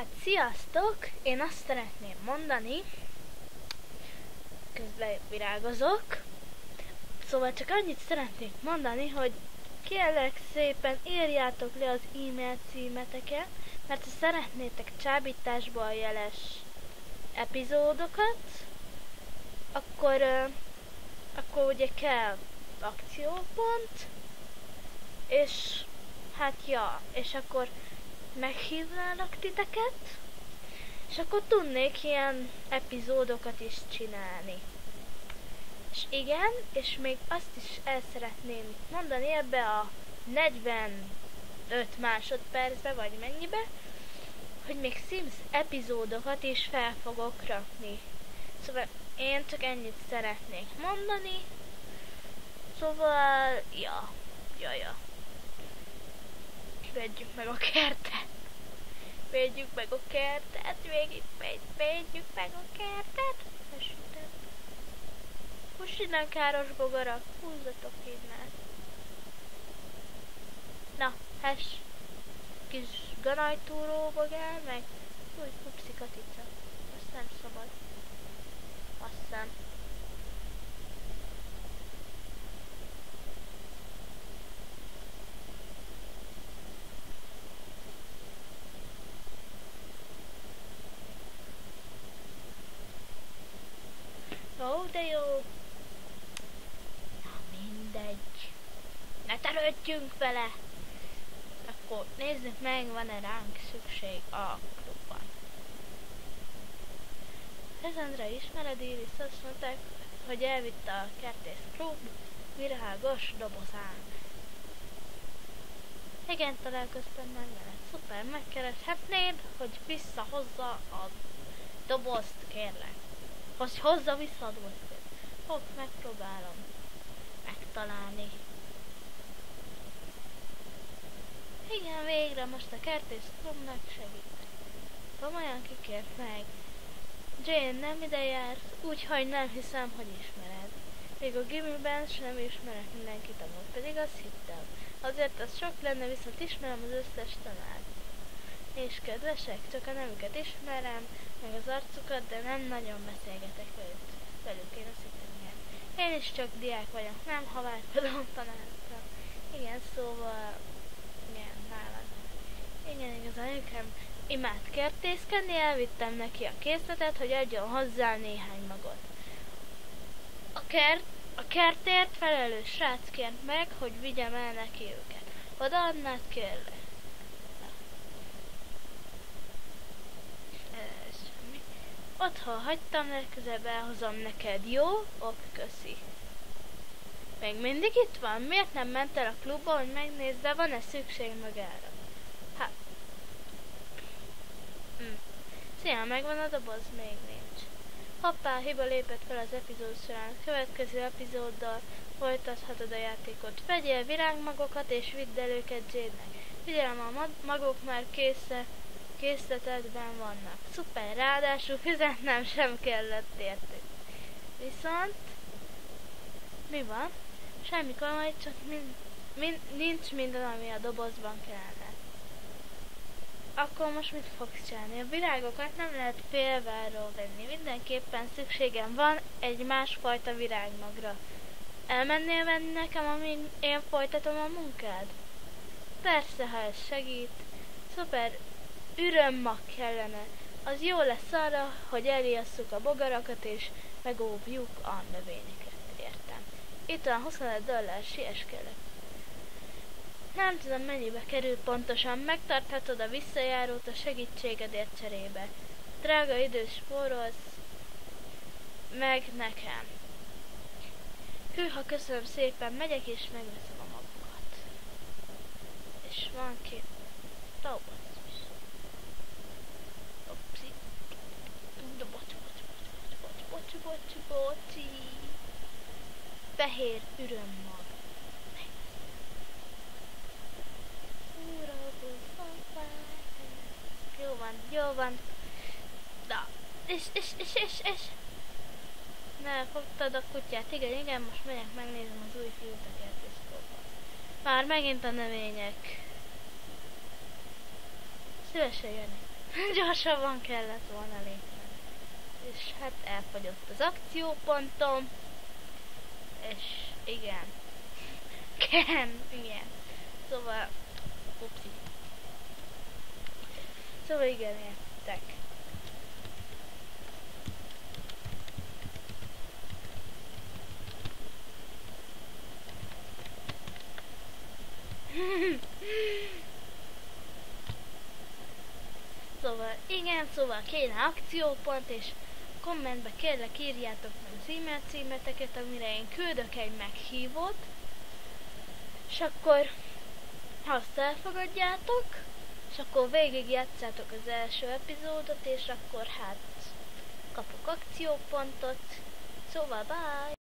Hát sziasztok! Én azt szeretném mondani, közben virágozok, szóval csak annyit szeretnék mondani, hogy kérlek szépen írjátok le az e-mail címeteket, mert ha szeretnétek csábításból jeles epizódokat, akkor ugye kell akciópont, és hát ja, és akkor meghívnának titeket, és akkor tudnék ilyen epizódokat is csinálni. És igen, és még azt is el szeretném mondani ebbe a 45 másodpercbe, vagy mennyibe, hogy még Sims epizódokat is fel fogok rakni. Szóval én csak ennyit szeretnék mondani. Szóval, ja. Védjük meg a kertet. Védjük meg a kertet. Védjük meg a kertet. Húss innen, káros bogarak. Húzzatok innen. Na, hess. Kis ganajtúró bogár, meg új kupszi katica. Azt nem szabad. Azt hiszem. Ó, de jó. Na mindegy. Ne törődjünk vele. Akkor nézzük meg, van-e ránk szükség a klubban. Ezendre ismered, Iris, azt mondták, hogy elvitte a kertész klub virágos dobozán. Igen, találkoztam már vele. Szuper, megkereshetnéd, hogy visszahozza a dobozt, kérlek. Hogy hozza vissza a dobozt. Megpróbálom megtalálni. Igen, végre most a kertész klubnak segít. Komolyan kikért meg. Jane nem ide jársz, úgyhogy nem hiszem, hogy ismered. Még a gimiben sem ismerek mindenkit, amúgy pedig azt hittem. Azért az sok lenne, viszont ismerem az összes tanárt. És kedvesek, csak a nevüket ismerem, meg az arcukat, de nem nagyon beszélgetek velük, én azt hittem, igen. Én is csak diák vagyok, nem havárkodom tanárokra. Igen, szóval... igen, nálad. Igen, igazán nekem imád kertészkedni, elvittem neki a készletet, hogy adjon hozzá néhány magot. A kertért felelős srác kért meg, hogy vigyem el neki őket. Odaadnád, kérlek? Otthon hagytam, legközelebb elhozom neked, jó? Köszi. Még mindig itt van? Miért nem ment el a klubba, hogy megnézd, van-e szükség magára? Hát... Szia, megvan a doboz? Még nincs. Hoppá, hiba lépett fel az epizód során. Következő epizóddal folytathatod a játékot. Vegyél virágmagokat és vidd el őket Jade-nek. Figyelem, a magok már készletedben vannak. Szuper, ráadásul fizetnem sem kellett értük. Viszont... mi van? Semmi komoly, csak nincs minden, ami a dobozban kellene. Akkor most mit fogsz csinálni? A virágokat nem lehet félvárról venni. Mindenképpen szükségem van egy másfajta virágmagra. Elmennél venni nekem, amíg én folytatom a munkád? Persze, ha ez segít. Szuper, ürömmag kellene. Az jó lesz arra, hogy eliasszuk a bogarakat és megóvjuk a növényeket. Értem. Itt van $25, siesskelek. Nem tudom, mennyibe kerül pontosan, megtarthatod a visszajárót a segítségedért cserébe. Drága idős spórolsz meg nekem. Hűha, köszönöm szépen, megyek és megveszem a magukat. És van két doboz is. Opsi. Bocsi. Fehér ürömmag. Jó van. Na, és. Ne, fogtad a kutyát. Igen, most megyek megnézem az új fiút a kertészklubban. Már megint a növények. Szívesen jönnek. Gyorsabban kellett volna lépni. És hát elfogyott az akciópontom. És igen. Igen. Szóval, upsi. Szóval igen, értek. Szóval igen, szóval kéne akciópont, és kommentbe kérlek írjátok meg az e-mail címeteket, amire én küldök egy meghívót, és akkor ha azt elfogadjátok, és akkor végig játszátok az első epizódot, és akkor hát kapok akciópontot. Szóval bye!